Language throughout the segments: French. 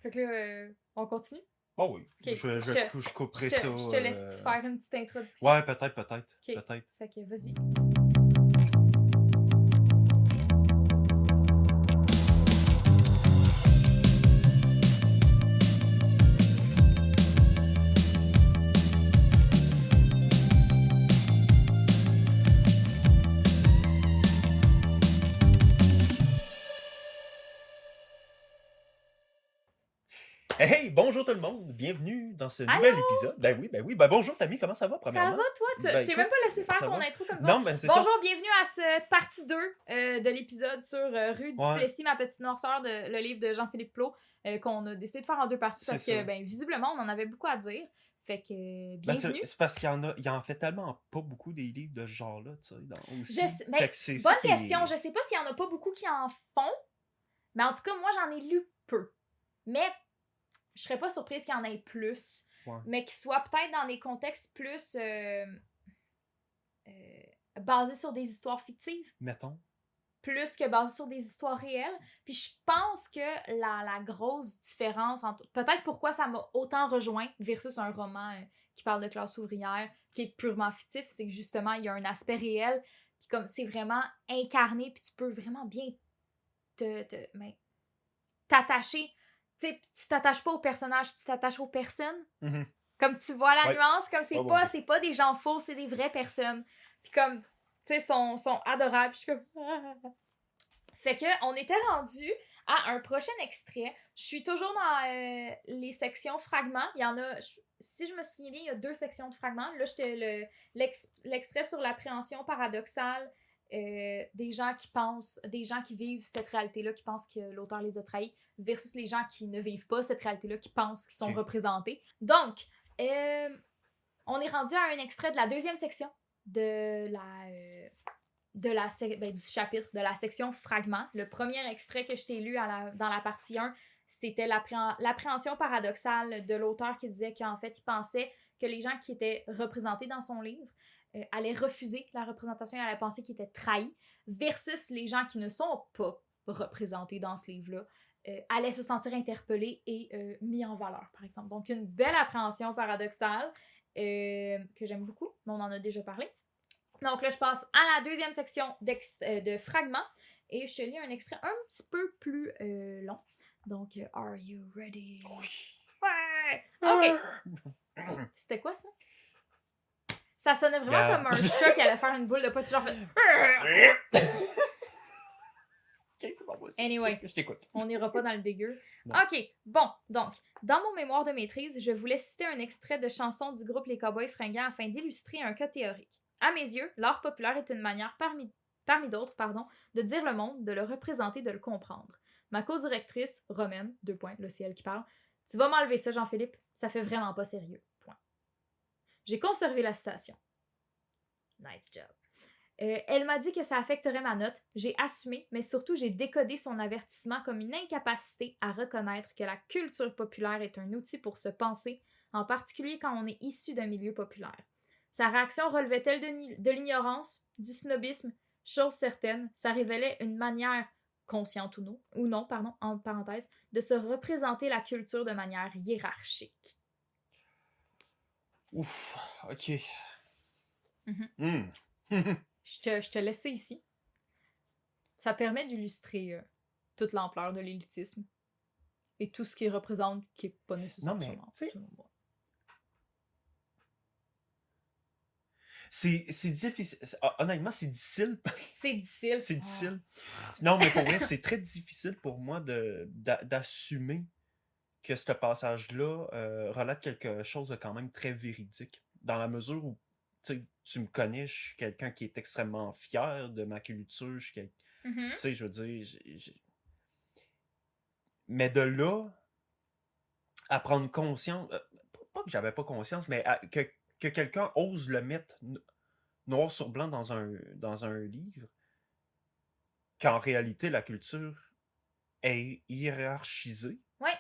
Fait que là, on continue? Oh oui. Ok, Je couperai ça. Je te laisse faire une petite introduction. Ouais, peut-être. Ok. Peut-être. Fait que vas-y. Hey, bonjour tout le monde. Bienvenue dans ce Allô? nouvel épisode. Ben oui. Ben bonjour Tammy, comment ça va premièrement? Ça va, toi? Je t'ai même pas laissé faire ton intro comme ça. Non, ben c'est ça. Bonjour, bienvenue à cette partie 2 de l'épisode sur Rue du Plessis, ma petite noirceur, le livre de Jean-Philippe Plot, qu'on a décidé de faire en 2 parties parce que, ben, visiblement, on en avait beaucoup à dire. Fait que, bienvenue. C'est parce qu'il y en fait tellement pas beaucoup des livres de ce genre-là, tu sais, aussi. Bonne question, je sais pas s'il y en a pas beaucoup qui en font, mais en tout cas, moi, j'en ai lu peu. Mais je serais pas surprise qu'il y en ait plus, mais qu'ils soient peut-être dans des contextes plus basés sur des histoires fictives. Mettons. Plus que basés sur des histoires réelles. Puis je pense que la grosse différence entre... Peut-être pourquoi ça m'a autant rejoint versus un roman qui parle de classe ouvrière, qui est purement fictif, c'est que justement, il y a un aspect réel, puis comme c'est vraiment incarné, puis tu peux vraiment bien t'attacher. Tu sais, tu t'attaches pas aux personnages, tu t'attaches aux personnes. Mm-hmm. Comme tu vois la nuance, comme c'est pas des gens faux, c'est des vraies personnes. Puis comme, tu sais, sont adorables. Je suis comme... Fait que, on était rendu à un prochain extrait. Je suis toujours dans les sections fragments. Il y en a, si je me souviens bien, il y a 2 sections de fragments. Là, j'étais l'extrait sur l'appréhension paradoxale des gens qui pensent, des gens qui vivent cette réalité-là, qui pensent que l'auteur les a trahis, versus les gens qui ne vivent pas cette réalité-là, qui pensent qu'ils sont représentés. Donc, on est rendu à un extrait de la 2e section du chapitre, de la section fragments. Le premier extrait que je t'ai lu dans la partie 1, c'était l'appréhension paradoxale de l'auteur qui disait qu'en fait, il pensait que les gens qui étaient représentés dans son livre allaient refuser la représentation et allaient penser qu'ils étaient trahis, versus les gens qui ne sont pas représentés dans ce livre-là allaient se sentir interpellés et mis en valeur, par exemple. Donc, une belle appréhension paradoxale que j'aime beaucoup, mais on en a déjà parlé. Donc là, je passe à la 2e section de fragments et je te lis un extrait un petit peu plus long. Donc, are you ready? Oui. Ouais! OK. C'était quoi ça? Ça sonnait vraiment comme un chat qui allait faire une boule de pote, genre fait... Ok, c'est bon, vas-y. Anyway, je t'écoute. On n'ira pas dans le dégueu. Non. OK, bon, donc, dans mon mémoire de maîtrise, je voulais citer un extrait de chanson du groupe Les Cowboys Fringants afin d'illustrer un cas théorique. À mes yeux, l'art populaire est une manière parmi d'autres, de dire le monde, de le représenter, de le comprendre. Ma co-directrice, Romaine, le ciel qui parle, tu vas m'enlever ça, Jean-Philippe, ça fait vraiment pas sérieux. Point. J'ai conservé la citation. Nice job. Elle m'a dit que ça affecterait ma note. J'ai assumé, mais surtout j'ai décodé son avertissement comme une incapacité à reconnaître que la culture populaire est un outil pour se penser, en particulier quand on est issu d'un milieu populaire. Sa réaction relevait-elle de l'ignorance, du snobisme? Chose certaine, ça révélait une manière, consciente ou non, en parenthèse, de se représenter la culture de manière hiérarchique. Ouf, ok. Mm-hmm. Je te laisse ça ici. Ça permet d'illustrer toute l'ampleur de l'élitisme et tout ce qu'il représente qui n'est pas nécessairement. Non, mais, c'est difficile. Honnêtement, c'est difficile. C'est difficile. C'est difficile. Non, mais pour vrai, c'est très difficile pour moi d'assumer que ce passage-là relate quelque chose de quand même très véridique. Dans la mesure où tu me connais, je suis quelqu'un qui est extrêmement fier de ma culture. Tu sais, je veux dire... Mais de là, à prendre conscience... pas que j'avais pas conscience, mais que quelqu'un ose le mettre noir sur blanc dans un livre, qu'en réalité, la culture est hiérarchisée. Oui.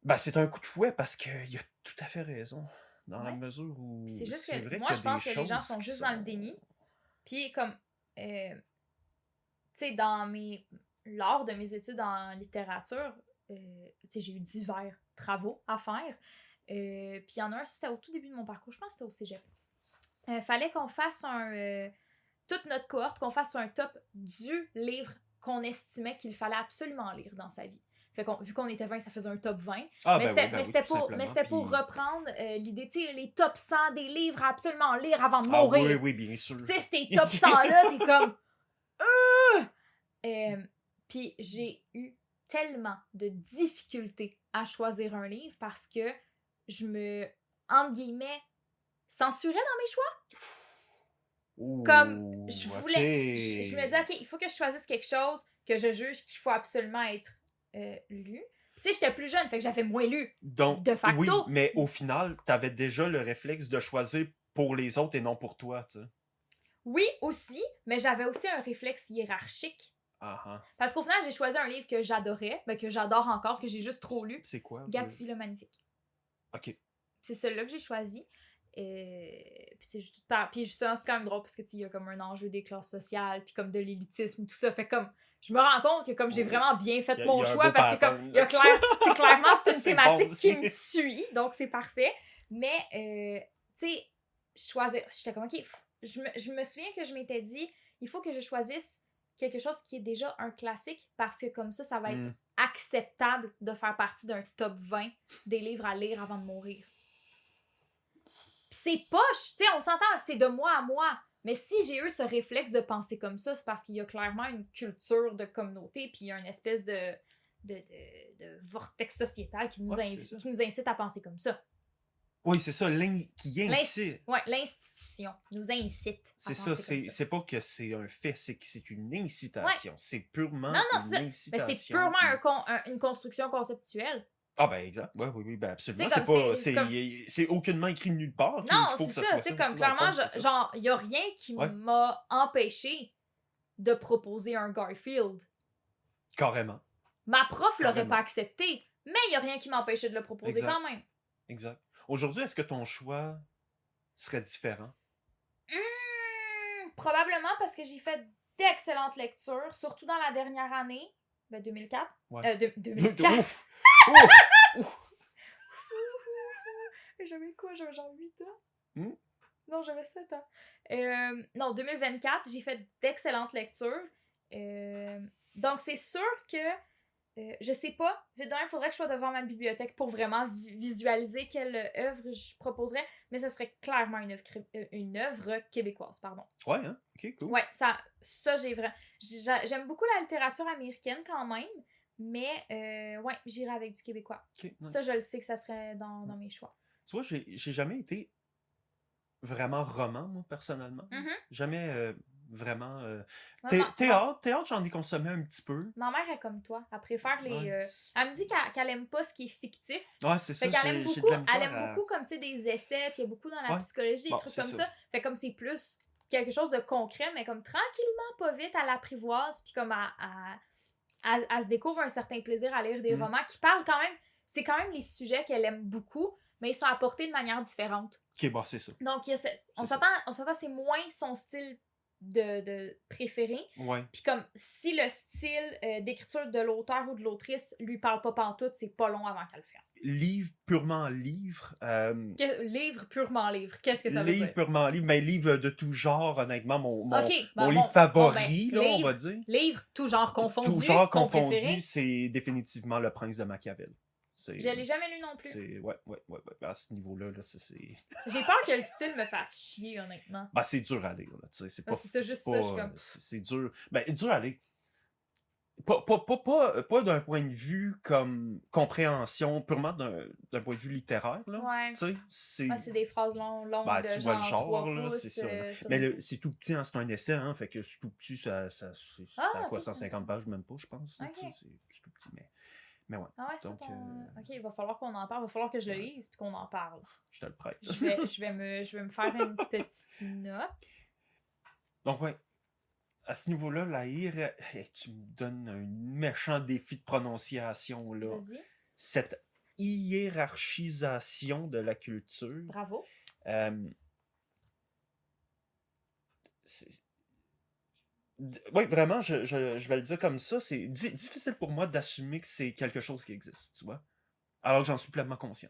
Ben, c'est un coup de fouet parce qu'il a tout à fait raison. Dans la mesure où c'est juste c'est que vrai moi, je pense que les gens sont juste dans le déni. Puis comme, tu sais, lors de mes études en littérature, j'ai eu divers travaux à faire. Puis il y en a un, c'était au tout début de mon parcours, je pense que c'était au cégep. Fallait qu'on fasse toute notre cohorte, qu'on fasse un top du livre qu'on estimait qu'il fallait absolument lire dans sa vie. Fait vu qu'on était 20, ça faisait un top 20. Mais c'était pour reprendre l'idée, tu sais, les top 100 des livres à absolument lire avant de mourir. Oui, bien sûr. Tu sais, ces top 100-là, t'es comme... Puis j'ai eu tellement de difficultés à choisir un livre parce que je me, entre guillemets, censurais dans mes choix. Comme je voulais, je me disais, OK, il faut que je choisisse quelque chose que je juge qu'il faut absolument être lu. Puis tu sais, j'étais plus jeune, fait que j'avais moins lu. Donc, de facto. Oui, mais au final, t'avais déjà le réflexe de choisir pour les autres et non pour toi, tu sais. Oui, aussi, mais j'avais aussi un réflexe hiérarchique. Uh-huh. Parce qu'au final, j'ai choisi un livre que j'adorais, mais que j'adore encore, que j'ai juste trop lu. C'est quoi? Gatsby le Magnifique. OK. C'est celui-là que j'ai choisi. Puis c'est juste... Puis justement, c'est quand même drôle parce que il y a comme un enjeu des classes sociales, puis comme de l'élitisme, tout ça. Fait comme... Je me rends compte que comme j'ai vraiment bien fait mon choix, parce que comme clairement, c'est une thématique qui me suit, donc c'est parfait. Mais, tu sais, choisir... J'étais comme, OK, je me souviens que je m'étais dit, il faut que je choisisse quelque chose qui est déjà un classique, parce que comme ça va être acceptable de faire partie d'un top 20 des livres à lire avant de mourir. Pis c'est poche, tu sais, on s'entend, c'est de moi à moi. Mais si j'ai eu ce réflexe de penser comme ça, c'est parce qu'il y a clairement une culture de communauté, puis il y a une espèce de vortex sociétal qui nous incite à penser comme ça. Oui, c'est ça, qui incite. Oui, l'institution nous incite. C'est ça, c'est pas que c'est un fait, c'est que c'est une incitation. Ouais. C'est purement une incitation. Mais c'est purement une construction conceptuelle. Ah ben exact, oui, ben absolument. C'est aucunement écrit nulle part. Non, c'est ça, tu sais, comme clairement, genre, il y a rien qui m'a empêché de proposer un Garfield. Carrément. Ma prof l'aurait pas accepté, mais il y a rien qui m'empêchait de le proposer quand même. Exact. Aujourd'hui, est-ce que ton choix serait différent? Probablement parce que j'ai fait d'excellentes lectures, surtout dans la dernière année, 2004. Ouais. 2004. J'avais quoi? J'avais genre 8 ans? Non, j'avais 7 ans. Non, 2024, j'ai fait d'excellentes lectures. Donc, c'est sûr que je sais pas. Il faudrait que je sois devant ma bibliothèque pour vraiment visualiser quelle œuvre je proposerais, mais ce serait clairement une œuvre québécoise, pardon. Ouais, hein? Ok, cool. Ouais, ça j'ai vraiment... J'aime beaucoup la littérature américaine quand même, mais ouais, j'irais avec du québécois. Okay, ça, je le sais que ça serait dans mes choix. Tu vois, j'ai jamais été vraiment roman, moi, personnellement. Jamais... vraiment... Théâtre, j'en ai consommé un petit peu. Ma mère est comme toi. Elle préfère les... elle me dit qu'elle aime pas ce qui est fictif. Ouais, c'est ça. Elle aime beaucoup comme, tu sais, des essais, puis il y a beaucoup dans la psychologie, des trucs comme ça. Fait comme c'est plus quelque chose de concret, mais comme tranquillement, pas vite, elle l'apprivoise, puis comme elle se découvre un certain plaisir à lire des romans qui parlent quand même... C'est quand même les sujets qu'elle aime beaucoup, mais ils sont apportés de manière différente. Ok, bon, c'est ça. Donc, on s'entend, c'est moins son style de préféré. Ouais. Puis comme si le style d'écriture de l'auteur ou de l'autrice lui parle pas pantoute, c'est pas long avant qu'elle le fasse. Livre purement livre. Livre purement livre. Qu'est-ce que ça veut dire? Livre purement livre, mais livre de tout genre, honnêtement, mon livre livre favori, là, on va dire. Livre tout genre confondu. Tout genre confondu, c'est définitivement Le Prince de Machiavel. Je l'ai jamais lu non plus. Ouais. À ce niveau-là, là, c'est... J'ai peur que le style me fasse chier, honnêtement. Ben, c'est dur à lire, là, tu sais. C'est pas... C'est juste ça, je suis comme... C'est dur. Ben, dur à lire. Pas d'un point de vue comme compréhension, purement d'un point de vue littéraire, là. Ouais. Tu sais, c'est des phrases longues ben, de tu vois le genre, 3 là, pouces, c'est ça. Mais c'est tout petit, hein, c'est un essai, hein, fait que c'est tout petit, ça a quoi, 150 pages, même pas, je pense. Okay. C'est tout petit, mais ouais. Ah ouais, c'est donc, OK, il va falloir qu'on en parle. Il va falloir que je le lise puis qu'on en parle. Je te le prête. je vais me faire une petite note. Donc, ouais. À ce niveau-là, la tu me donnes un méchant défi de prononciation, là. Vas-y. Cette hiérarchisation de la culture. Bravo. Oui, vraiment, je vais le dire comme ça. C'est difficile pour moi d'assumer que c'est quelque chose qui existe, tu vois. Alors que j'en suis pleinement conscient.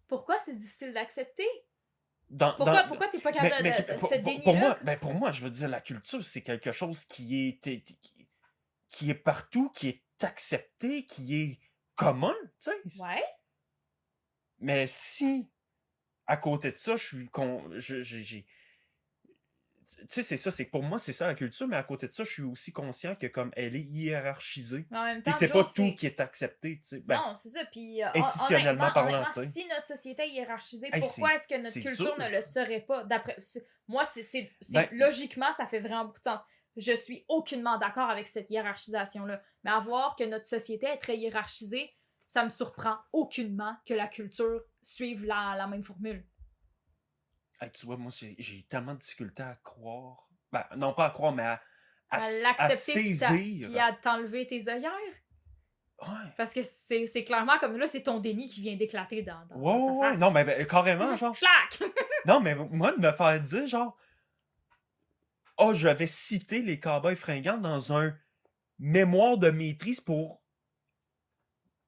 Pourquoi c'est difficile d'accepter? Dans, dans, Pourquoi t'es pas mais capable mais de ce pour déni-là? moi, pour moi, je veux dire, la culture, c'est quelque chose qui est partout, qui est accepté, qui est commun, tu sais. Ouais. Mais si, à côté de ça, je suis tu sais, c'est ça, c'est pour moi, c'est ça la culture, mais à côté de ça, je suis aussi conscient que comme elle est hiérarchisée, Mais en même puis temps, que c'est pas Joe, tout c'est. qui est accepté, tu sais. Ben, Non, c'est ça. Puis institutionnellement parlant, honnêtement, tu sais. si notre société est hiérarchisée, Hey, pourquoi est-ce que notre c'est culture ne dur. le serait pas? Moi, Ben, logiquement, ça fait vraiment beaucoup de sens. Je suis aucunement d'accord avec cette hiérarchisation-là. Mais à voir que notre société est très hiérarchisée, ça me surprend aucunement que la culture suive la même formule. hey, tu vois, moi, j'ai tellement de difficulté à croire. Ben, non, pas à croire, mais À à l'accepter saisir. puis à t'enlever tes œillères. Ouais. Parce que c'est clairement comme là, c'est ton déni qui vient d'éclater Ouais, dans ta ouais, ouais. face. Non, mais carrément, genre. Schlac! Non, mais moi, de me faire dire, genre, oh, je vais citer les Cowboys fringants dans un mémoire de maîtrise pour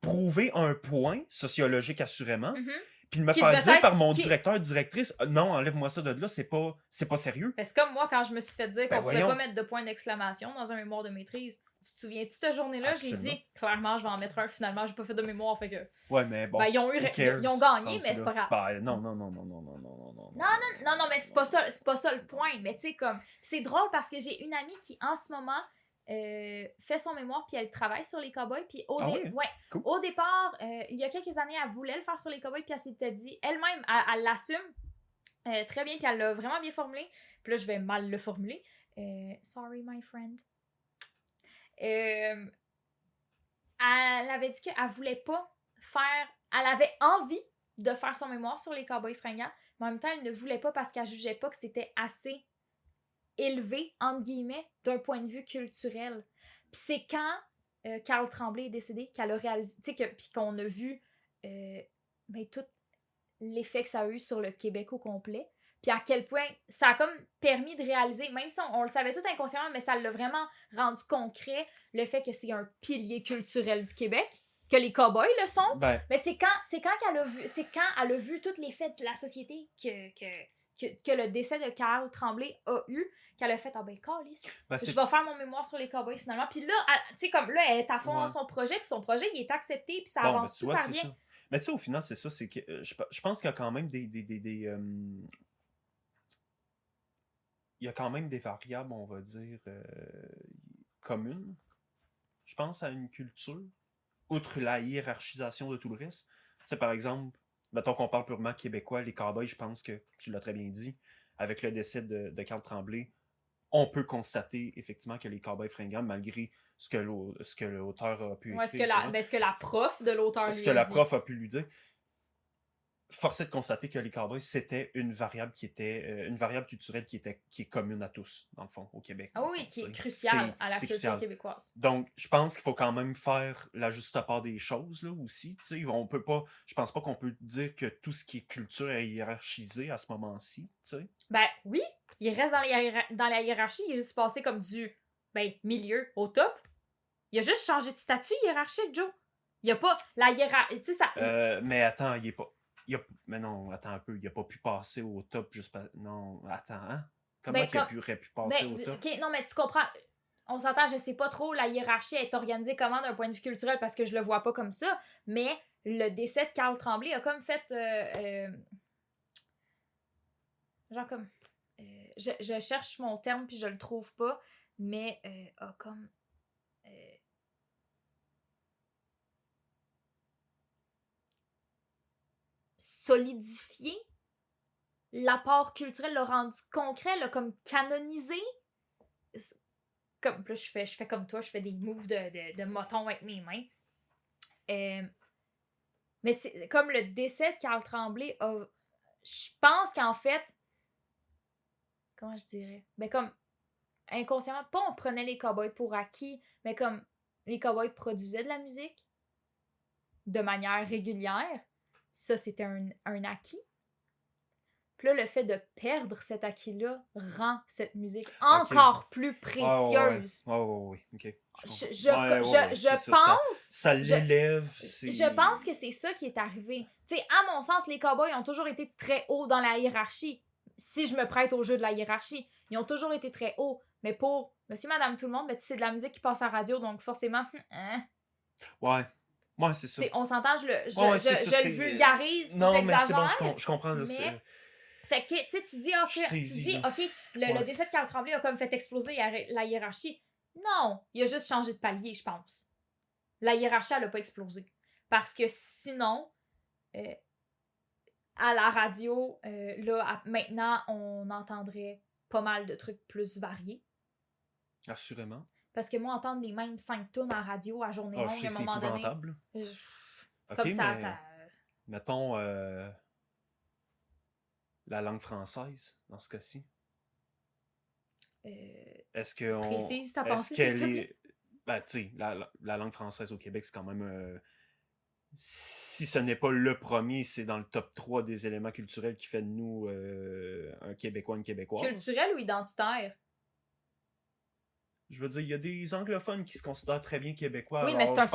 prouver un point sociologique, assurément. Mhm. Puis de me Qui faire devait dire être. par mon directeur, directrice, non, enlève-moi ça de là, c'est pas sérieux. C'est comme moi quand je me suis fait dire Ben qu'on pouvait pas voyons. mettre de point d'exclamation dans un mémoire de maîtrise. Tu te souviens-tu de cette journée-là? J'ai Absolument. dit, clairement, je vais en mettre un. Finalement, j'ai pas fait de mémoire. Fait que. Ouais, mais bon. Ben, ils Who cares, ont gagné, rendu mais c'est là? pas grave. Ben, non, non, non, non, non, non, non, non, non, Non, non, mais c'est pas ça le point. Mais tu sais, comme. C'est drôle parce que j'ai une amie qui, en ce moment, fait son mémoire puis elle travaille sur les cowboys. Puis Ah oui? ouais, Cool. au départ, il y a quelques années, elle voulait le faire sur les cowboys puis elle s'était dit, elle-même, elle l'assume très bien puis elle l'a vraiment bien formulé. Puis là, je vais mal le formuler. Sorry, my friend. Elle avait dit qu'elle voulait pas faire. Elle avait envie de faire son mémoire sur les cowboys fringants, mais en même temps, elle ne voulait pas parce qu'elle jugeait pas que c'était assez élevé, entre guillemets, d'un point de vue culturel. Puis c'est quand Carl Tremblay est décédé qu'elle a réalisé, tu sais, puis qu'on a vu tout l'effet que ça a eu sur le Québec au complet. Puis à quel point ça a comme permis de réaliser, même si on le savait tout inconsciemment, mais ça l'a vraiment rendu concret, le fait que c'est un pilier culturel du Québec, que les cowboys le sont. Ben, Mais c'est quand elle a vu tous les faits de la société que le décès de Carl Tremblay a eu, qu'elle a fait, ah ben, câlisse, ben je vais faire mon mémoire sur les cowboys finalement. Puis là, tu sais, comme là, elle est à fond dans ouais. son projet, puis son projet, il est accepté, puis ça Bon, ben, avance tu vois, super c'est bien. ça. Mais tu sais, au final, c'est ça, c'est que je pense qu'il y a quand même il y a quand même des variables, on va dire, communes, je pense, à une culture, outre la hiérarchisation de tout le reste. Tu sais, par exemple, mettons qu'on parle purement québécois, les cowboys, je pense que, tu l'as très bien dit, avec le décès de Carl Tremblay, on peut constater effectivement que les cowboys fringants, malgré ce que l'auteur a pu Ouais, écrire, ce que la prof de l'auteur ce lui que a la dit. prof a pu lui dire, force est de constater que les cowboys, c'était une variable une variable culturelle qui est commune à tous, dans le fond, au Québec. Ah dans le oui, fond, qui est tu sais. crucial à la C'est culture crucial. québécoise. Donc, je pense qu'il faut quand même faire la juste part des choses, là, aussi, tu sais. On peut pas, je pense pas qu'on peut dire que tout ce qui est culture est hiérarchisé à ce moment-ci, tu sais. Ben oui, il reste dans la hiérarchie, il est juste passé comme du milieu au top. Il a juste changé de statut hiérarchique, Joe. Il y a pas la hiérarchie, tu sais ça. Mais attends, mais non, attends un peu, il a pas pu passer au top juste non, attends, hein? Comment qu'il aurait pu passer au top? OK, non mais tu comprends. On s'entend, je sais pas trop la hiérarchie est organisée comment d'un point de vue culturel parce que je le vois pas comme ça, mais le décès de Carl Tremblay a comme fait genre comme je cherche mon terme puis je le trouve pas, mais a comme solidifié l'apport culturel, l'a rendu concret, l'a comme canonisé. Comme là, je fais comme toi, je fais des moves de moton avec mes mains. Mais c'est comme le décès de Carl Tremblay je pense qu'en fait, comment je dirais? Ben comme inconsciemment, pas on prenait les cowboys pour acquis, mais comme les cowboys produisaient de la musique de manière régulière, ça c'était un acquis. Puis là, le fait de perdre cet acquis-là rend cette musique encore plus précieuse. Oui. OK. Je pense... Ça l'élève. Je pense que c'est ça qui est arrivé. Tu sais, à mon sens, les cowboys ont toujours été très hauts dans la hiérarchie. Si je me prête au jeu de la hiérarchie, ils ont toujours été très hauts. Mais pour monsieur, madame, tout le monde, ben, c'est de la musique qui passe à la radio, donc forcément... Ouais, c'est ça. T'sais, on s'entend, je le vulgarise, non, j'exagère. Mais c'est bon, je comprends. Là, mais... Fait que, tu dis, le décès de Carl Tremblay a comme fait exploser la hiérarchie. Non, il a juste changé de palier, je pense. La hiérarchie, elle a pas explosé. Parce que sinon, à la radio, maintenant, on entendrait pas mal de trucs plus variés. Assurément. Parce que moi, entendre les mêmes 5 tunes à radio à journée longue, à un moment donné... Comme ça... Mettons... la langue française, dans ce cas-ci. Est-ce que précise ta pensée, est-ce qu'elle est... Ben, tu sais, la langue française au Québec, c'est quand même... si ce n'est pas le premier, c'est dans le top 3 des éléments culturels qui fait de nous un Québécois, une Québécoise. Culturel ou identitaire? Je veux dire, il y a des anglophones qui se considèrent très bien québécois. Oui, mais c'est un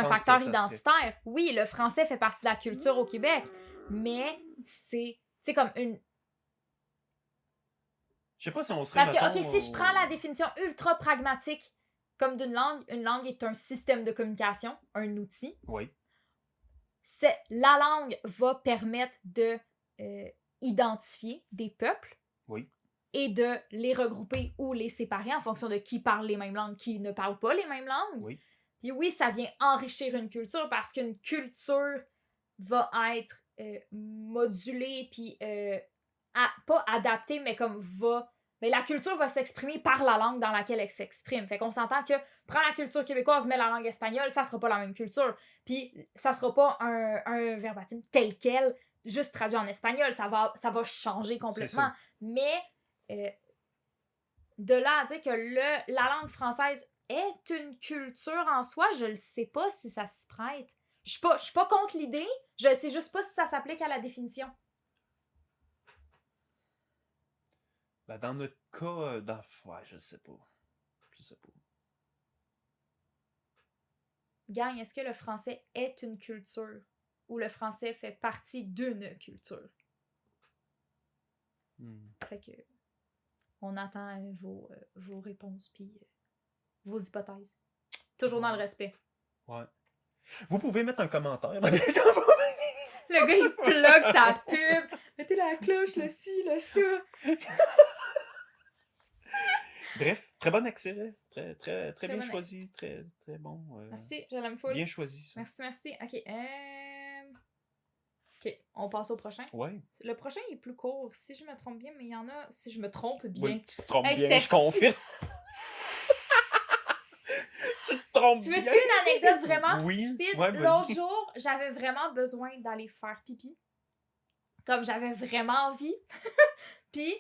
facteur identitaire. Oui, le français fait partie de la culture au Québec, mais c'est comme une... Je sais pas si on serait... Parce que, OK, si je prends la définition ultra pragmatique comme d'une langue, une langue est un système de communication, un outil. Oui. La langue va permettre de identifier des peuples. Oui. Et de les regrouper ou les séparer en fonction de qui parle les mêmes langues, qui ne parle pas les mêmes langues. Oui. Puis oui, ça vient enrichir une culture parce qu'une culture va être modulée, puis pas adaptée, mais comme mais la culture va s'exprimer par la langue dans laquelle elle s'exprime. Fait qu'on s'entend que prends la culture québécoise, mets la langue espagnole, ça sera pas la même culture. Puis ça sera pas un verbatim tel quel, juste traduit en espagnol. Ça va changer complètement. Mais... de là à dire que la langue française est une culture en soi, je ne sais pas si ça s'y prête. Je suis pas contre l'idée, je sais juste pas si ça s'applique à la définition. Ben dans notre cas, je sais pas. Gang, est-ce que le français est une culture ou le français fait partie d'une culture? Fait que on attend vos réponses puis vos hypothèses. Toujours dans le respect. Ouais. Vous pouvez mettre un commentaire. Le gars, il plug sa pub. Mettez la cloche, le ci, le ça. Bref, très bon extrait. Très bien bon choisi. Très, très bon. Merci, je l'aime full. Bien choisi, ça. Merci. OK. OK, on passe au prochain. Ouais. Le prochain est plus court, si je me trompe bien, mais il y en a... Si je me trompe bien... Oui, tu te trompes bien, je confirme. Tu te trompes bien. Tu veux-tu une anecdote vraiment stupide? Ouais, l'autre jour, j'avais vraiment besoin d'aller faire pipi. Comme j'avais vraiment envie. Puis,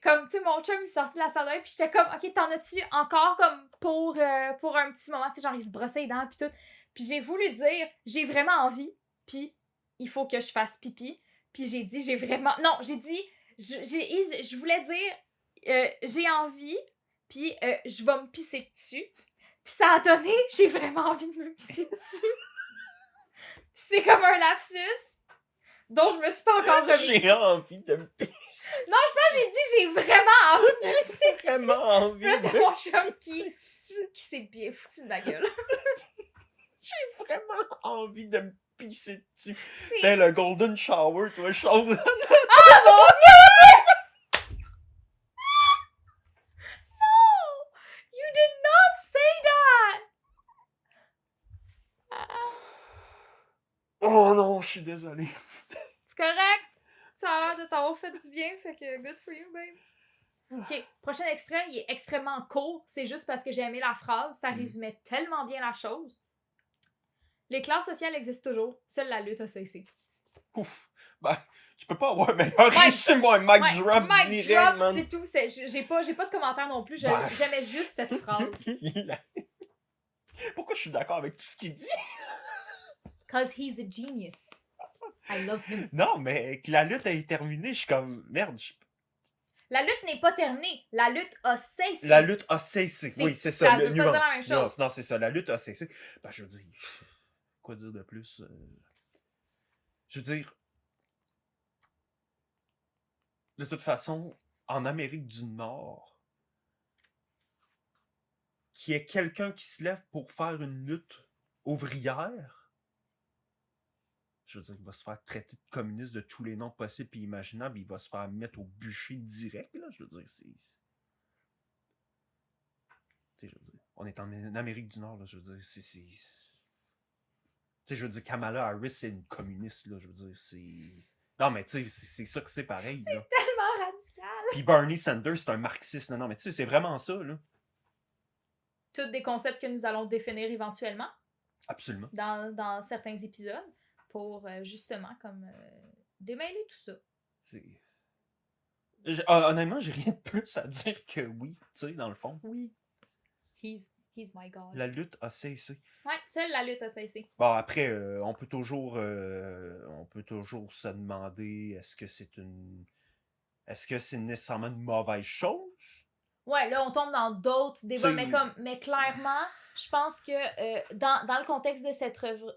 comme, tu sais, mon chum, il sortait de la salle de bain, puis j'étais comme, OK, t'en as-tu encore comme pour un petit moment? Tu sais, genre, il se brossait les dents, puis tout. Puis j'ai voulu dire, j'ai vraiment envie, puis il faut que je fasse pipi. Puis j'ai dit, j'ai vraiment... Non, j'ai dit, je voulais dire, j'ai envie, puis je vais me pisser dessus. Puis ça a donné, j'ai vraiment envie de me pisser dessus. C'est comme un lapsus dont je me suis pas encore remise. J'ai envie de me pisser. Non, je pense que j'ai dit, j'ai vraiment envie de me pisser dessus. Vraiment envie là, de t'as mon chum qui s'est bien foutu de la gueule. J'ai vraiment envie de me pisser dessus. T'es le golden shower, toi, chose. Ah mon Dieu! No! You did not say that! Oh non, je suis désolé. C'est correct. Ça a l'air de t'avoir fait du bien, fait que good for you, babe. OK, prochain extrait, il est extrêmement court. C'est juste parce que j'ai aimé la phrase. Ça résumait tellement bien la chose. Les classes sociales existent toujours. Seule la lutte a cessé. Ouf. Ben, tu peux pas avoir un meilleur résumé, un mic drop direct, man. C'est tout. J'ai pas de commentaire non plus. J'aimais juste cette phrase. Pourquoi je suis d'accord avec tout ce qu'il dit? 'Cause he's a genius. I love him. Non, mais que la lutte ait terminé, je suis comme, merde, La lutte n'est pas terminée. La lutte a cessé. la lutte a cessé. Oui, c'est ça, Ça le veut pas dire la nuance. même chose. Nuance. Non, c'est ça, la lutte a cessé. Ben, je veux dire, quoi dire de plus? Je veux dire, de toute façon, en Amérique du Nord, qu'il y ait quelqu'un qui se lève pour faire une lutte ouvrière, je veux dire, il va se faire traiter de communiste de tous les noms possibles et imaginables, il va se faire mettre au bûcher direct, là, je veux dire, c'est... Tu sais, je veux dire, on est en Amérique du Nord, là, je veux dire, c'est... Tu sais, je veux dire, Kamala Harris, c'est une communiste, là, je veux dire, c'est... Non, mais tu sais, c'est ça que c'est pareil, là. C'est tellement radical. Puis Bernie Sanders, c'est un marxiste, non, mais tu sais, c'est vraiment ça, là. Tous des concepts que nous allons définir éventuellement Absolument. dans certains épisodes pour justement comme démêler tout ça. Honnêtement, j'ai rien de plus à dire que oui, tu sais, dans le fond. Oui. He's my God. La lutte a cessé. Ouais, seule la lutte a cessé. Bon, après, on peut toujours se demander est-ce que c'est nécessairement une mauvaise chose? Ouais, là, on tombe dans d'autres débats, C'est- mais clairement, je pense que dans le contexte de cette œuvre,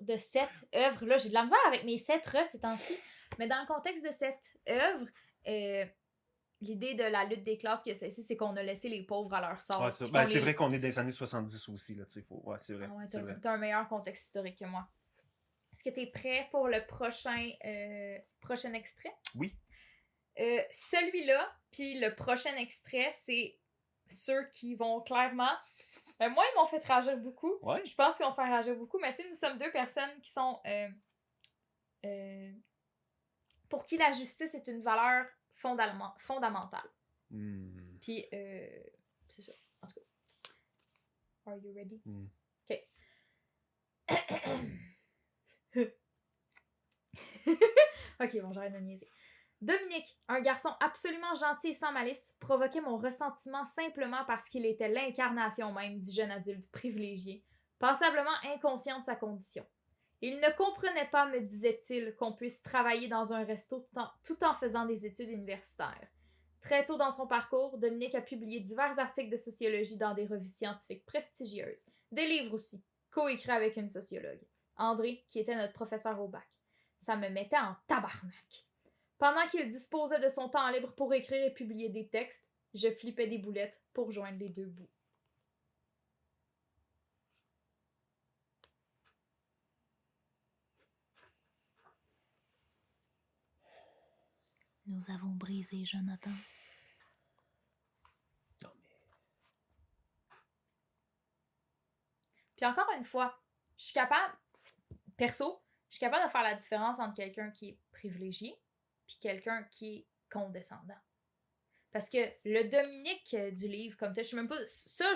là, j'ai de la misère avec mes 7 ces temps-ci, mais dans le contexte de cette œuvre, l'idée de la lutte des classes qui a cessé, c'est qu'on a laissé les pauvres à leur sort. Ouais, ça. puis Ben, qu'on c'est les- vrai qu'on est des années 70 aussi, là, tu sais, ouais, c'est vrai. Ah ouais, c'est vrai. t'as un meilleur contexte historique que moi. Est-ce que t'es prêt pour le prochain extrait? Oui. Celui-là, puis le prochain extrait, c'est ceux qui vont clairement... moi, ils m'ont fait réagir beaucoup. Ouais. Je pense qu'ils vont te faire réagir beaucoup, mais tu sais, nous sommes 2 personnes qui sont... pour qui la justice est une valeur fondamentale. Puis, c'est ça, en tout cas. Are you ready? OK. Ok, bon, j'arrête de niaiser. Dominique, un garçon absolument gentil et sans malice, provoquait mon ressentiment simplement parce qu'il était l'incarnation même du jeune adulte privilégié, passablement inconscient de sa condition. Il ne comprenait pas, me disait-il, qu'on puisse travailler dans un resto tout en faisant des études universitaires. Très tôt dans son parcours, Dominique a publié divers articles de sociologie dans des revues scientifiques prestigieuses, des livres aussi, coécrits avec une sociologue, André, qui était notre professeur au bac. Ça me mettait en tabarnak. Pendant qu'il disposait de son temps libre pour écrire et publier des textes, je flippais des boulettes pour joindre les 2 bouts. Nous avons brisé Jonathan. Non, mais... Puis encore une fois, je suis capable, perso, je suis capable de faire la différence entre quelqu'un qui est privilégié puis quelqu'un qui est condescendant. Parce que le Dominique du livre, comme tel, je sais même pas... Ça,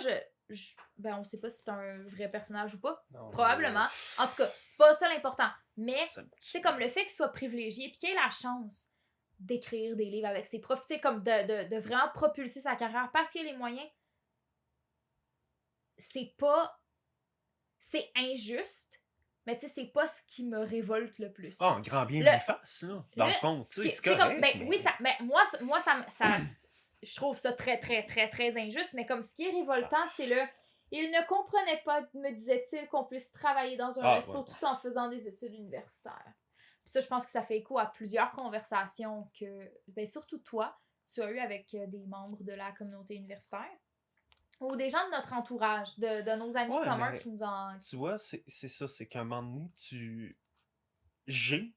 ben, on sait pas si c'est un vrai personnage ou pas. Non, Probablement. En tout cas, c'est pas ça l'important. Mais Ça me tue. c'est comme le fait qu'il soit privilégié puis qu'il ait la chance d'écrire des livres avec ses profs, tu sais, comme de vraiment propulser sa carrière parce qu'il a les moyens. C'est pas... C'est injuste, mais tu sais, c'est pas ce qui me révolte le plus. Ah, un grand bien lui fasse, là. Dans le fond, tu sais, c'est correct. Comme, ben, oui, mais moi ça je trouve ça très, très, très, très injuste, mais comme ce qui est révoltant, c'est le... Il ne comprenait pas, me disait-il, qu'on puisse travailler dans un resto tout en faisant des études universitaires. Puis ça, je pense que ça fait écho à plusieurs conversations que, ben, surtout toi, tu as eues avec des membres de la communauté universitaire. Ou des gens de notre entourage, de nos amis communs qui nous en... Tu vois, c'est ça, c'est qu'à un moment donné, j'ai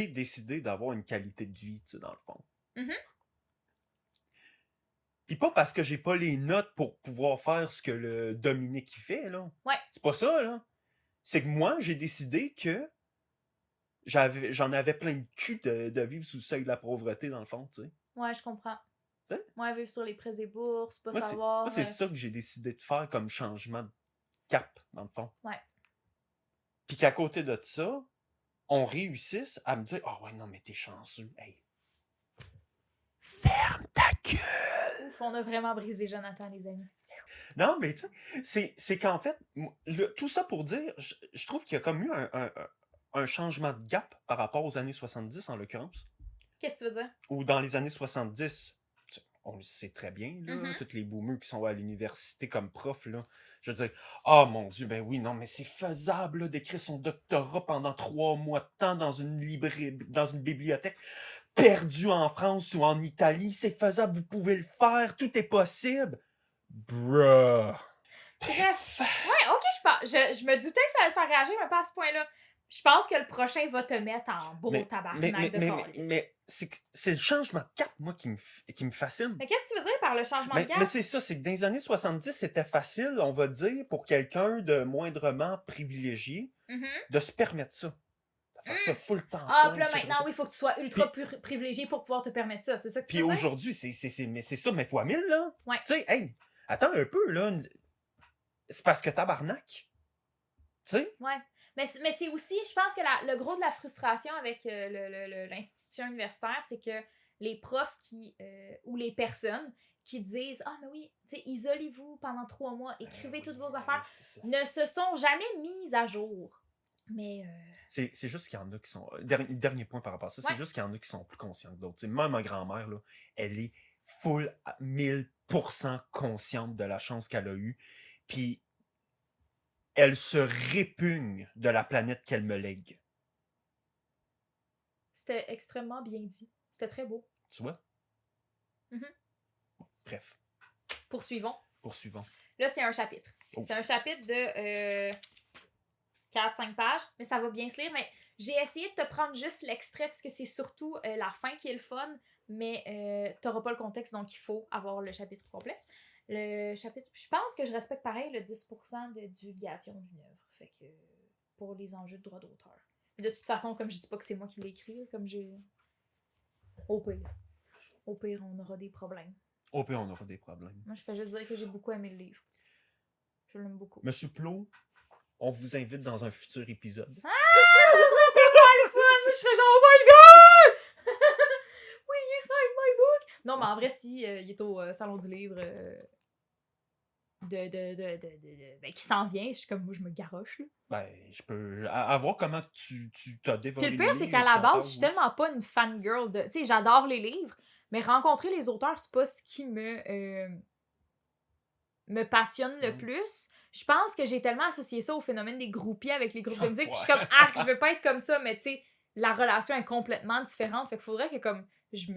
décidé d'avoir une qualité de vie, tu sais, dans le fond. Puis pas parce que j'ai pas les notes pour pouvoir faire ce que le Dominique y fait, là. Ouais. C'est pas ça, là. C'est que moi, j'ai décidé que j'en avais plein de cul de vivre sous le seuil de la pauvreté, dans le fond, tu sais. Ouais, je comprends. T'sais? Ouais, vivre sur les prêts et bourses, pas Moi, savoir... Moi, c'est ça que j'ai décidé de faire comme changement de cap, dans le fond. Ouais. Puis qu'à côté de ça, on réussisse à me dire « Ah ouais, non, mais t'es chanceux. Hey, ferme ta gueule! » Ouf, on a vraiment brisé Jonathan, les amis. Non, mais tu sais, c'est qu'en fait, tout ça pour dire, je trouve qu'il y a comme eu un changement de gap par rapport aux années 70, en l'occurrence. Qu'est-ce que tu veux dire? Ou dans les années 70, on le sait très bien, là, Mhm. tous les boomers qui sont à l'université comme profs, là, je veux dire, ah mon Dieu, ben oui, non, mais c'est faisable là, d'écrire son doctorat pendant 3 mois de temps dans une bibliothèque perdue en France ou en Italie, c'est faisable, vous pouvez le faire, tout est possible. Bruh. Bref. Ouais, ok, je me doutais que ça allait te faire réagir, mais pas à ce point-là. Je pense que le prochain va te mettre en beau tabarnak de calice. Mais c'est le changement de cap, moi, qui me fascine. Mais qu'est-ce que tu veux dire par le changement de gap? Mais c'est ça, c'est que dans les années 70, c'était facile, on va dire, pour quelqu'un de moindrement privilégié, Mhm. de se permettre ça. De faire ça full temps. Ah, puis là, maintenant, oui, il faut que tu sois ultra privilégié pour pouvoir te permettre ça. C'est ça que tu Puis veux dire? aujourd'hui, c'est ça, mais fois 1000, là. Ouais. Tu sais, hey, attends un peu, là. C'est parce que tabarnak. Tu sais? Ouais. Mais c'est aussi, je pense que le gros de la frustration avec l'institution universitaire, c'est que les profs ou les personnes qui disent « Ah, mais oui, tu sais, isolez-vous pendant 3 mois, écrivez toutes vos affaires ne se sont jamais mises à jour. » Mais... C'est juste qu'il y en a qui sont... Dernier point par rapport à ça, c'est juste qu'il y en a qui sont plus conscients que d'autres. T'sais, même ma grand-mère, là, elle est full à 1000% consciente de la chance qu'elle a eue. Puis elle se répugne de la planète qu'elle me lègue. C'était extrêmement bien dit. C'était très beau. Tu vois? Mm-hmm. Bref. Poursuivons. Là, c'est un chapitre. Oh. C'est un chapitre de 4-5 pages, mais ça va bien se lire. Mais j'ai essayé de te prendre juste l'extrait, parce que c'est surtout la fin qui est le fun, mais t'auras pas le contexte, donc il faut avoir le chapitre complet. Le chapitre, je pense que je respecte pareil le 10% de divulgation d'une œuvre, fait que pour les enjeux de droit d'auteur. De toute façon, comme je dis pas que c'est moi qui l'ai écrit, comme j'ai... Au pire, on aura des problèmes. Moi, je fais juste dire que j'ai beaucoup aimé le livre. Je l'aime beaucoup. Monsieur Plot, on vous invite dans un futur épisode. Ah! Ça serait tellement le fun! Je serais genre, oh my god! Oui, you signed my book! Non, mais en vrai, si il est au Salon du livre ben, qui s'en vient, je suis comme, moi, je me garoche, là. Ben, je peux avoir comment tu t'as dévoré. Puis le pire, c'est qu'à la base, je suis tellement pas une fangirl de... Tu sais, j'adore les livres, mais rencontrer les auteurs, c'est pas ce qui me passionne le plus. Je pense que j'ai tellement associé ça au phénomène des groupies avec les groupes de musique, puis je suis comme, je veux pas être comme ça, mais tu sais, la relation est complètement différente, fait qu'il faudrait que comme je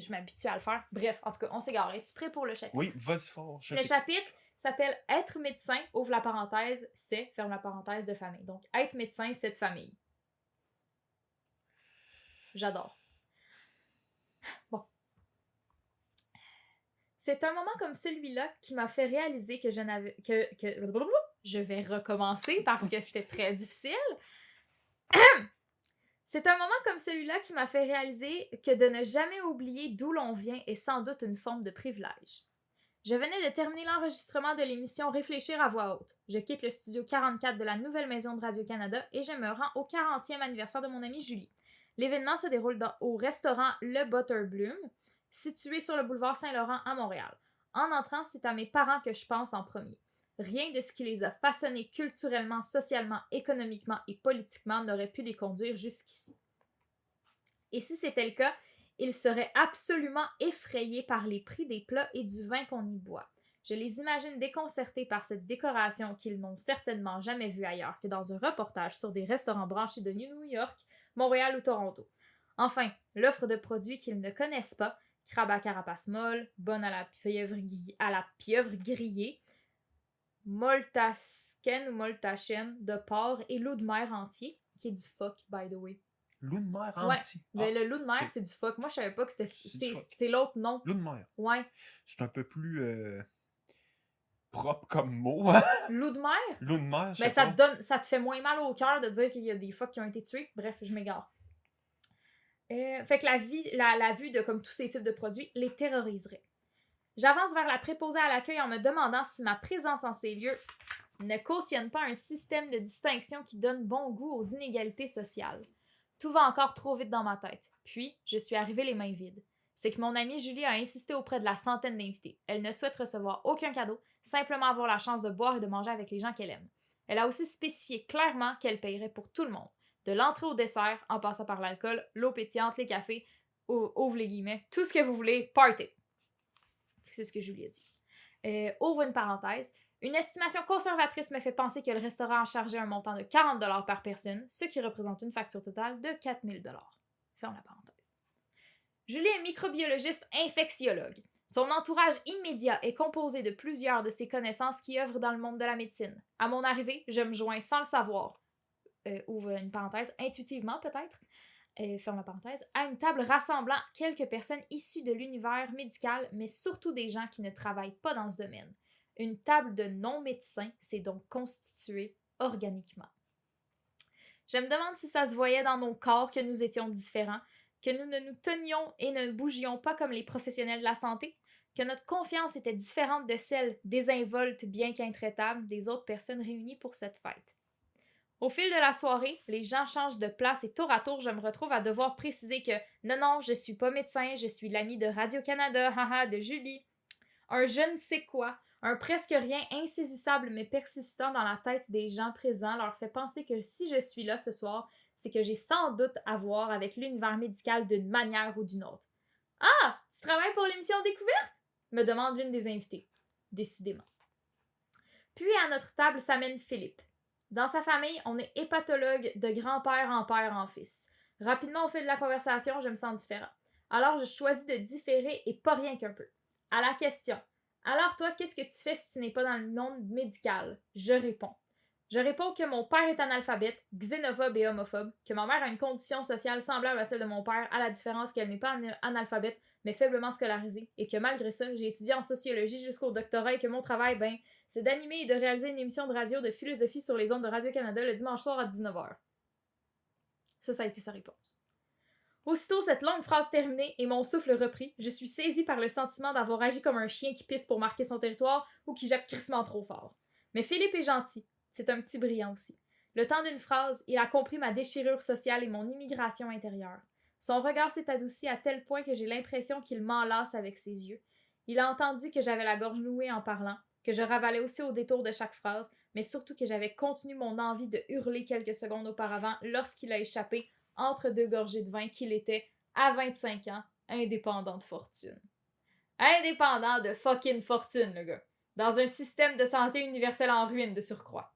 m'habitue à le faire. Bref, en tout cas, on s'égare. Es-tu prêt pour le chapitre? Oui, vas-y fort. Le chapitre s'appelle « Être médecin », ouvre la parenthèse, c'est, ferme la parenthèse, de famille. Donc, être médecin, c'est de famille. J'adore. Bon. C'est un moment comme celui-là qui m'a fait réaliser que je n'avais... Je vais recommencer parce que c'était très difficile. C'est un moment comme celui-là qui m'a fait réaliser que de ne jamais oublier d'où l'on vient est sans doute une forme de privilège. Je venais de terminer l'enregistrement de l'émission Réfléchir à voix haute. Je quitte le studio 44 de la nouvelle maison de Radio-Canada et je me rends au 40e anniversaire de mon amie Julie. L'événement se déroule au restaurant Le Butterbloom, situé sur le boulevard Saint-Laurent à Montréal. En entrant, c'est à mes parents que je pense en premier. Rien de ce qui les a façonnés culturellement, socialement, économiquement et politiquement n'aurait pu les conduire jusqu'ici. Et si c'était le cas, ils seraient absolument effrayés par les prix des plats et du vin qu'on y boit. Je les imagine déconcertés par cette décoration qu'ils n'ont certainement jamais vue ailleurs que dans un reportage sur des restaurants branchés de New York, Montréal ou Toronto. Enfin, l'offre de produits qu'ils ne connaissent pas, crabe à carapace molle, bonne à la pieuvre grillée, moltasken ou moltachen de porc et loup de mer entier, qui est du phoque, by the way. Loup de mer entier? Ouais, le loup de mer, c'est du phoque. Moi, je savais pas que c'était... C'est l'autre nom. Loup de mer? Ouais. C'est un peu plus propre comme mot, hein? Loup de mer? Loup de mer, je sais pas. Ça te fait moins mal au cœur de dire qu'il y a des phoques qui ont été tués. Bref, je m'égare. Fait que la vue de comme tous ces types de produits les terroriserait. J'avance vers la préposée à l'accueil en me demandant si ma présence en ces lieux ne cautionne pas un système de distinction qui donne bon goût aux inégalités sociales. Tout va encore trop vite dans ma tête. Puis, je suis arrivée les mains vides. C'est que mon amie Julie a insisté auprès de la centaine d'invités. Elle ne souhaite recevoir aucun cadeau, simplement avoir la chance de boire et de manger avec les gens qu'elle aime. Elle a aussi spécifié clairement qu'elle payerait pour tout le monde, de l'entrée au dessert, en passant par l'alcool, l'eau pétillante, les cafés, ouvre les guillemets, tout ce que vous voulez, party. C'est ce que Julie a dit. Ouvre une parenthèse. Une estimation conservatrice me fait penser que le restaurant a chargé un montant de 40$ par personne, ce qui représente une facture totale de 4000$. Ferme la parenthèse. Julie est microbiologiste infectiologue. Son entourage immédiat est composé de plusieurs de ses connaissances qui œuvrent dans le monde de la médecine. À mon arrivée, je me joins sans le savoir, ouvre une parenthèse, intuitivement peut-être, ferme la parenthèse, à une table rassemblant quelques personnes issues de l'univers médical, mais surtout des gens qui ne travaillent pas dans ce domaine. Une table de non-médecins s'est donc constituée organiquement. Je me demande si ça se voyait dans nos corps que nous étions différents, que nous ne nous tenions et ne bougions pas comme les professionnels de la santé, que notre confiance était différente de celle désinvolte, bien qu'intraitable, des autres personnes réunies pour cette fête. Au fil de la soirée, les gens changent de place et tour à tour, je me retrouve à devoir préciser que non, je suis pas médecin, je suis l'ami de Radio-Canada, haha, de Julie. Un je ne sais quoi, un presque rien insaisissable mais persistant dans la tête des gens présents leur fait penser que si je suis là ce soir, c'est que j'ai sans doute à voir avec l'univers médical d'une manière ou d'une autre. Ah, tu travailles pour l'émission Découverte? Me demande l'une des invitées. Décidément. Puis à notre table s'amène Philippe. Dans sa famille, on est hépatologue de grand-père en père en fils. Rapidement, au fil de la conversation, je me sens différent. Alors, je choisis de différer et pas rien qu'un peu. À la question « Alors toi, qu'est-ce que tu fais si tu n'es pas dans le monde médical? » Je réponds. Je réponds que mon père est analphabète, xénophobe et homophobe, que ma mère a une condition sociale semblable à celle de mon père, à la différence qu'elle n'est pas analphabète, mais faiblement scolarisée, et que malgré ça, j'ai étudié en sociologie jusqu'au doctorat et que mon travail, c'est d'animer et de réaliser une émission de radio de philosophie sur les ondes de Radio-Canada le dimanche soir à 19h. Ça a été sa réponse. Aussitôt cette longue phrase terminée et mon souffle repris, je suis saisie par le sentiment d'avoir agi comme un chien qui pisse pour marquer son territoire ou qui jappe crissement trop fort. Mais Philippe est gentil. C'est un petit brillant aussi. Le temps d'une phrase, il a compris ma déchirure sociale et mon immigration intérieure. Son regard s'est adouci à tel point que j'ai l'impression qu'il m'enlace avec ses yeux. Il a entendu que j'avais la gorge nouée en parlant, que je ravalais aussi au détour de chaque phrase, mais surtout que j'avais contenu mon envie de hurler quelques secondes auparavant lorsqu'il a échappé, entre deux gorgées de vin, qu'il était, à 25 ans, indépendant de fortune. Indépendant de fucking fortune, le gars. Dans un système de santé universel en ruine de surcroît.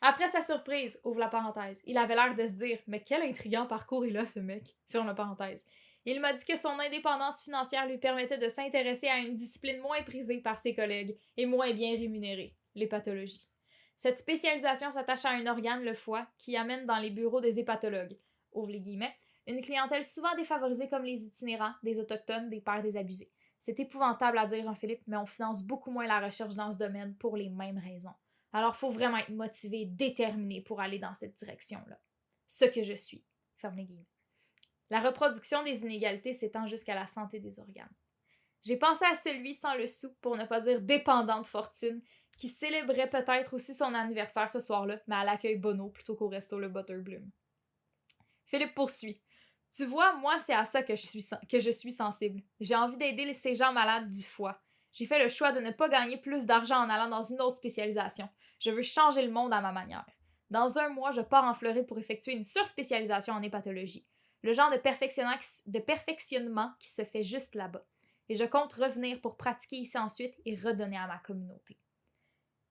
Après sa surprise, ouvre la parenthèse, il avait l'air de se dire « Mais quel intriguant parcours il a, ce mec !» Ferme la parenthèse. Il m'a dit que son indépendance financière lui permettait de s'intéresser à une discipline moins prisée par ses collègues et moins bien rémunérée, les pathologies. Cette spécialisation s'attache à un organe, le foie, qui amène dans les bureaux des hépatologues, ouvre les guillemets, une clientèle souvent défavorisée comme les itinérants, des autochtones, des pères désabusés. C'est épouvantable à dire, Jean-Philippe, mais on finance beaucoup moins la recherche dans ce domaine pour les mêmes raisons. Alors, il faut vraiment être motivé, déterminé pour aller dans cette direction-là. Ce que je suis. Ferme les guillemets. La reproduction des inégalités s'étend jusqu'à la santé des organes. J'ai pensé à celui sans le sou, pour ne pas dire dépendant de fortune, qui célébrait peut-être aussi son anniversaire ce soir-là, mais à l'accueil Bono plutôt qu'au resto le Butterbloom. Philippe poursuit. Tu vois, moi, c'est à ça que je suis sensible. J'ai envie d'aider ces gens malades du foie. J'ai fait le choix de ne pas gagner plus d'argent en allant dans une autre spécialisation. Je veux changer le monde à ma manière. Dans 1 mois, je pars en Floride pour effectuer une surspécialisation en hépatologie. Le genre de perfectionnement qui se fait juste là-bas. Et je compte revenir pour pratiquer ici ensuite et redonner à ma communauté.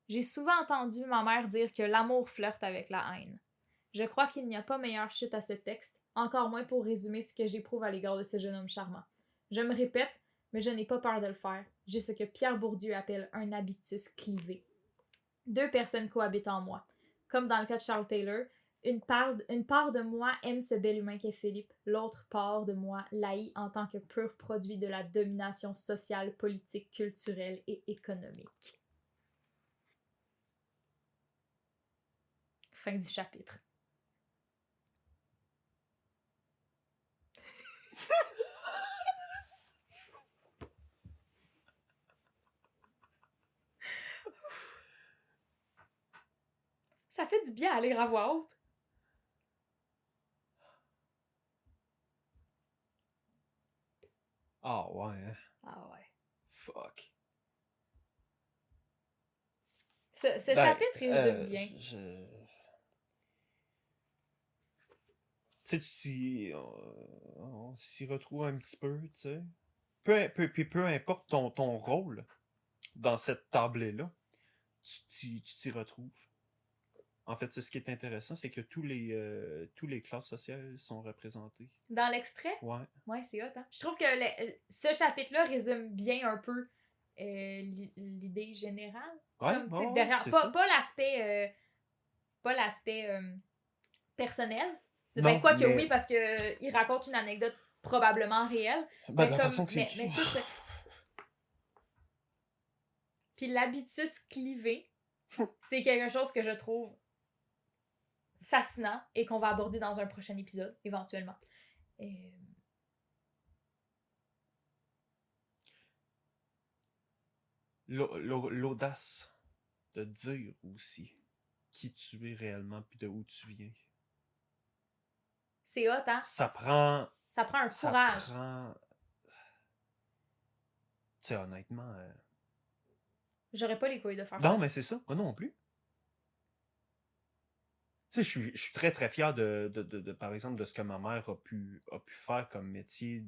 J'ai souvent entendu ma mère dire que l'amour flirte avec la haine. Je crois qu'il n'y a pas meilleure chute à ce texte, encore moins pour résumer ce que j'éprouve à l'égard de ce jeune homme charmant. Je me répète, mais je n'ai pas peur de le faire. J'ai ce que Pierre Bourdieu appelle un habitus clivé. 2 personnes cohabitent en moi. Comme dans le cas de Charles Taylor, une part de moi aime ce bel humain qu'est Philippe, l'autre part de moi l'haït en tant que pur produit de la domination sociale, politique, culturelle et économique. Fin du chapitre. Ça fait du bien à lire à voix haute. Ah ouais, hein? Ah ouais. Fuck. Ce Ben, chapitre résume bien. Tu sais, on s'y retrouve un petit peu, tu sais. Peu importe ton rôle dans cette tablée-là, tu t'y retrouves. En fait, c'est ce qui est intéressant, c'est que tous les classes sociales sont représentées. Dans l'extrait? Ouais. Ouais, c'est hot, hein? Je trouve que ce chapitre-là résume bien un peu l'idée générale. Ouais, Comme, tu sais, ouais, derrière. c'est ça. Pas l'aspect personnel. Ben, Non, quoique oui, mais parce que il raconte une anecdote probablement réelle. ben, Mais de la comme. façon que c'est écrit. Mais tout ça. Puis l'habitus clivé, c'est quelque chose que je trouve fascinant et qu'on va aborder dans un prochain épisode, éventuellement. L'audace de dire aussi qui tu es réellement puis de où tu viens. C'est hot, hein? Ça prend un ça courage. prend tu sais, honnêtement J'aurais pas les couilles de faire non ça. mais c'est ça, moi non plus. Tu sais, je suis très très fier de par exemple de ce que ma mère a pu faire comme métier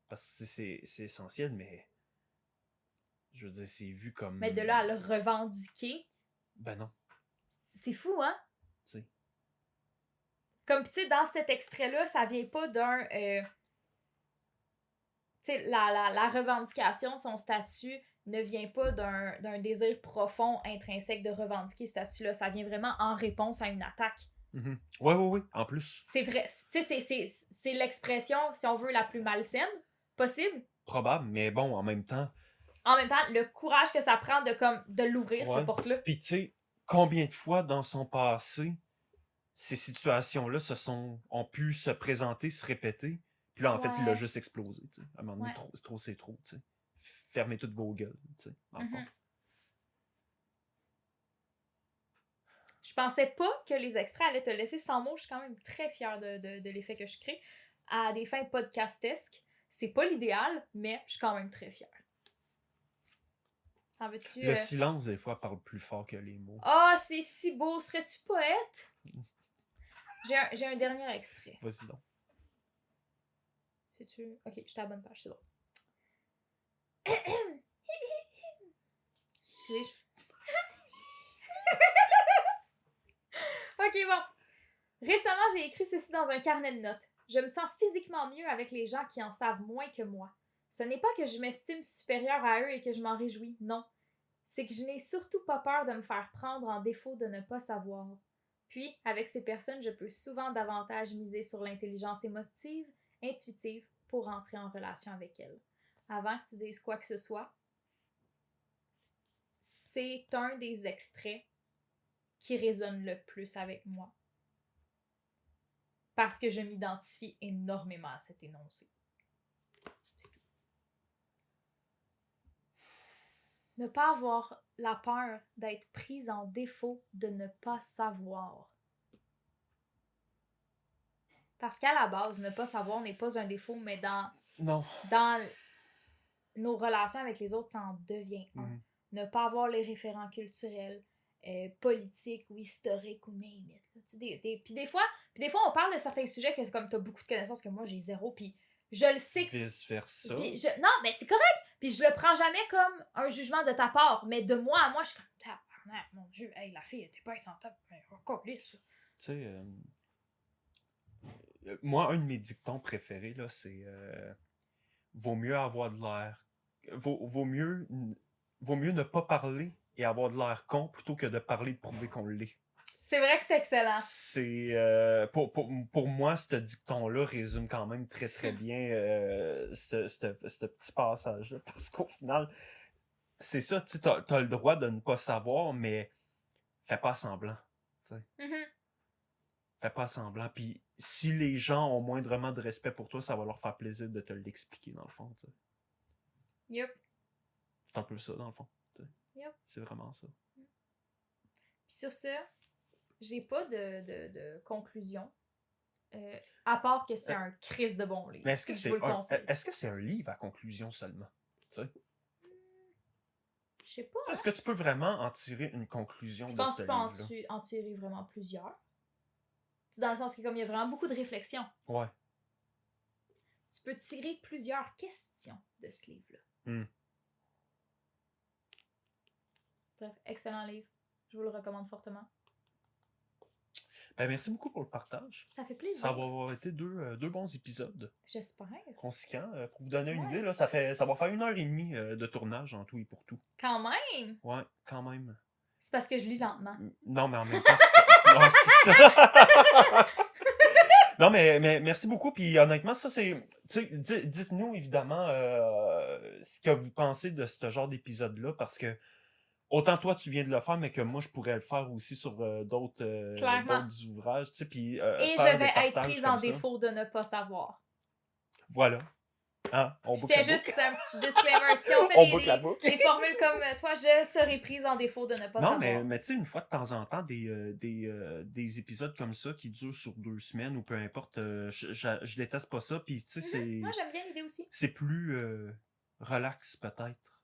parce que c'est essentiel, mais je veux dire c'est vu comme Mais de là à le revendiquer, ben non, c'est fou, hein? tu sais. Comme, tu sais, dans cet extrait-là, ça vient pas d'un... tu sais, la revendication, son statut, ne vient pas d'un désir profond, intrinsèque de revendiquer ce statut-là. Ça vient vraiment en réponse à une attaque. Mm-hmm. Ouais, en plus. C'est vrai. Tu sais, c'est l'expression, si on veut, la plus malsaine possible. Probable, mais bon, en même temps... En même temps, le courage que ça prend de l'ouvrir, cette porte-là. Puis tu sais, combien de fois dans son passé, ces situations-là ont pu se présenter, se répéter, puis là, en fait, il a juste explosé, tu sais. À un moment donné, c'est trop, tu sais. Fermez toutes vos gueules, tu sais, dans le fond. Je pensais pas que les extraits allaient te laisser sans mots. Je suis quand même très fière de l'effet que je crée. À des fins podcastesques, c'est pas l'idéal, mais je suis quand même très fière. En veux-tu... Le silence, des fois, parle plus fort que les mots. Ah, c'est si beau! Serais-tu poète? J'ai un dernier extrait. Vas-y donc. C'est-tu... Ok, je suis à la bonne page, c'est bon. Excusez. Ok, bon. Récemment, j'ai écrit ceci dans un carnet de notes. Je me sens physiquement mieux avec les gens qui en savent moins que moi. Ce n'est pas que je m'estime supérieure à eux et que je m'en réjouis, non. C'est que je n'ai surtout pas peur de me faire prendre en défaut de ne pas savoir. Puis, avec ces personnes, je peux souvent davantage miser sur l'intelligence émotive, intuitive, pour entrer en relation avec elles. Avant que tu dises quoi que ce soit, c'est un des extraits qui résonne le plus avec moi. Parce que je m'identifie énormément à cet énoncé. Ne pas avoir la peur d'être prise en défaut de ne pas savoir. Parce qu'à la base, ne pas savoir n'est pas un défaut, mais dans nos relations avec les autres, ça en devient un. Ne pas avoir les référents culturels, politiques ou historiques ou name it. Puis des fois, on parle de certains sujets que comme tu as beaucoup de connaissances que moi, j'ai zéro, puis je le sais que... Vice-versa. Non, mais c'est correct! Puis je le prends jamais comme un jugement de ta part, mais de moi à moi, je suis comme... Mon Dieu, hey, la fille, elle était pas essentable. Encore plus, ça. Tu sais, moi, un de mes dictons préférés, là, c'est vaut mieux avoir de l'air... Vaut mieux ne pas parler et avoir de l'air con plutôt que de parler et de prouver qu'on l'est. C'est vrai que c'est excellent. C'est pour moi, ce dicton-là résume quand même très très bien ce petit passage-là. Parce qu'au final, c'est ça, tu sais, t'as le droit de ne pas savoir, mais fais pas semblant. Fais pas semblant. Puis si les gens ont moindrement de respect pour toi, ça va leur faire plaisir de te l'expliquer, dans le fond. T'sais. Yep. C'est un peu ça, dans le fond. Yep. C'est vraiment ça. Puis sur ce, j'ai pas de conclusion. À part que c'est un crise de bon livre. Mais est-ce que c'est un livre à conclusion seulement? T'sais? Je sais pas. Est-ce que tu peux vraiment en tirer une conclusion Je de pense ce que tu peux livre-là? en tirer vraiment plusieurs. C'est dans le sens que comme il y a vraiment beaucoup de réflexion, Ouais. tu peux tirer plusieurs questions de ce livre-là. Hmm. Bref, excellent livre. Je vous le recommande fortement. Ben, merci beaucoup pour le partage. Ça fait plaisir. Ça va avoir été deux bons épisodes J'espère. conséquents. Pour vous donner une Ouais. idée, là, ça va faire 1h30 de tournage en tout et pour tout. Quand même! Ouais, quand même. C'est parce que je lis lentement. Non, mais en même temps, non, c'est ça. Non, mais merci beaucoup. Puis honnêtement, ça, c'est... Dites-nous, évidemment, ce que vous pensez de ce genre d'épisode-là, parce que autant toi, tu viens de le faire, mais que moi, je pourrais le faire aussi sur Clairement. d'autres ouvrages, tu sais, puis Et faire je vais des être partages prise comme en ça. défaut de ne pas savoir. Voilà. Hein? On Je boucle tiens la juste boucle. un petit disclaimer. Si on On fait boucle la boucle. des formules comme toi, je serai prise en défaut de ne pas Non, savoir. mais tu sais, une fois de temps en temps, des épisodes comme ça qui durent sur 2 semaines ou peu importe, je déteste pas ça. Puis, tu sais, Moi, j'aime bien l'idée aussi. c'est plus relax, peut-être.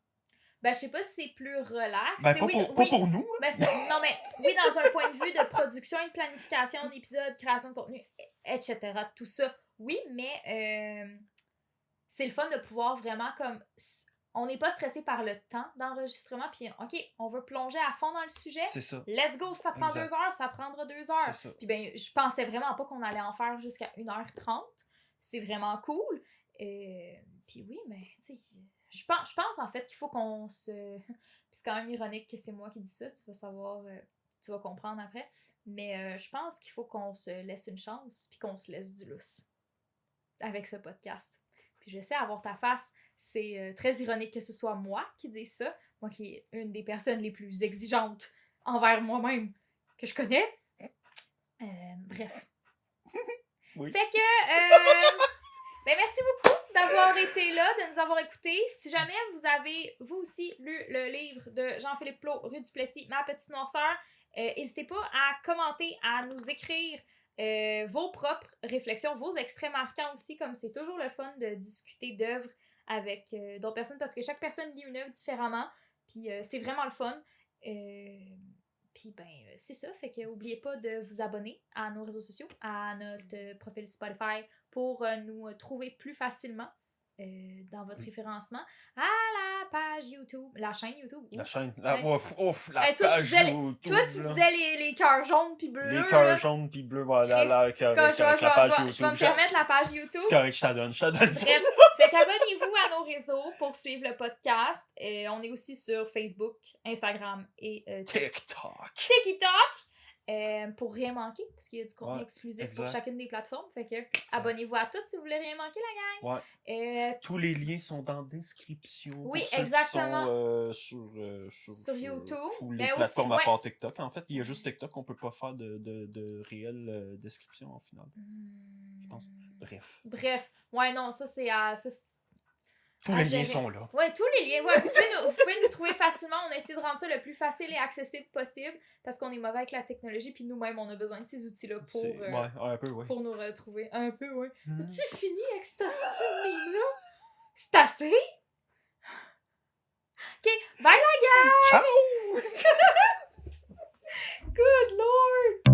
Ben, je sais pas si c'est plus relax. Ben, C'est- pas, oui, pour, oui, pas pour nous. ben, non, mais oui, dans un point de vue de production et de planification d'épisodes, création de contenu, etc. Tout ça, oui, mais c'est le fun de pouvoir vraiment comme... On n'est pas stressé par le temps d'enregistrement, puis OK, on veut plonger à fond dans le sujet. C'est ça. Let's go, ça prend Exact. 2 heures, ça prendra 2 heures. C'est ça. Puis ben, je pensais vraiment pas qu'on allait en faire jusqu'à 1h30. C'est vraiment cool. Puis oui, mais tu sais, je pense en fait qu'il faut qu'on se... Puis c'est quand même ironique que c'est moi qui dis ça, tu vas savoir, tu vas comprendre après. Mais je pense qu'il faut qu'on se laisse une chance, puis qu'on se laisse du lousse avec ce podcast. Puis je sais, avoir ta face, c'est très ironique que ce soit moi qui dise ça. Moi qui est une des personnes les plus exigeantes envers moi-même que je connais. Bref. Oui. Fait que, ben merci beaucoup d'avoir été là, de nous avoir écoutés. Si jamais vous avez, vous aussi, lu le livre de Jean-Philippe Plot, Rue du Plessis, Ma Petite Noirceur, n'hésitez pas à commenter, à nous écrire vos propres réflexions, vos extraits marquants aussi, comme c'est toujours le fun de discuter d'œuvres avec d'autres personnes, parce que chaque personne lit une œuvre différemment, puis c'est vraiment le fun. Puis ben, c'est ça, fait que n'oubliez pas de vous abonner à nos réseaux sociaux, à notre profil Spotify pour nous trouver plus facilement dans votre référencement, à la page YouTube, la chaîne YouTube. La chaîne. Ouais. Ouf, la Hey, toi, tu page disais, YouTube. toi, tu là. disais les cœurs jaunes puis bleus. Les là. cœurs jaunes puis bleus, voilà, Chris, là, correct, Quand je vais avec la page YouTube. je vais me permettre la page YouTube. C'est correct, je t'en donne ça. Bref, fait qu'abonnez-vous à nos réseaux pour suivre le podcast. On est aussi sur Facebook, Instagram et TikTok. TikTok. Pour rien manquer, parce qu'il y a du contenu Ouais, exclusif exact. pour chacune des plateformes. Fait que abonnez-vous à toutes si vous voulez rien manquer, la gang. Ouais. Tous les liens sont dans la description. Oui, pour ceux exactement. Qui sont Sur YouTube. toutes les Mais aussi, plateformes à ouais. part TikTok. En fait, il y a juste TikTok qu'on peut pas faire de réelle description en final. Je pense. Bref. Ouais, non, ça c'est à. Tous les liens sont là. Ouais, tous les liens. Ouais, vous pouvez nous trouver facilement. On a essayé de rendre ça le plus facile et accessible possible parce qu'on est mauvais avec la technologie, puis nous-mêmes, on a besoin de ces outils-là pour, Ouais, un peu, ouais. pour nous retrouver. Un peu, ouais. Mm. As-tu fini avec cette style-là? C'est assez? Ok, bye la gang! Ciao! Good lord!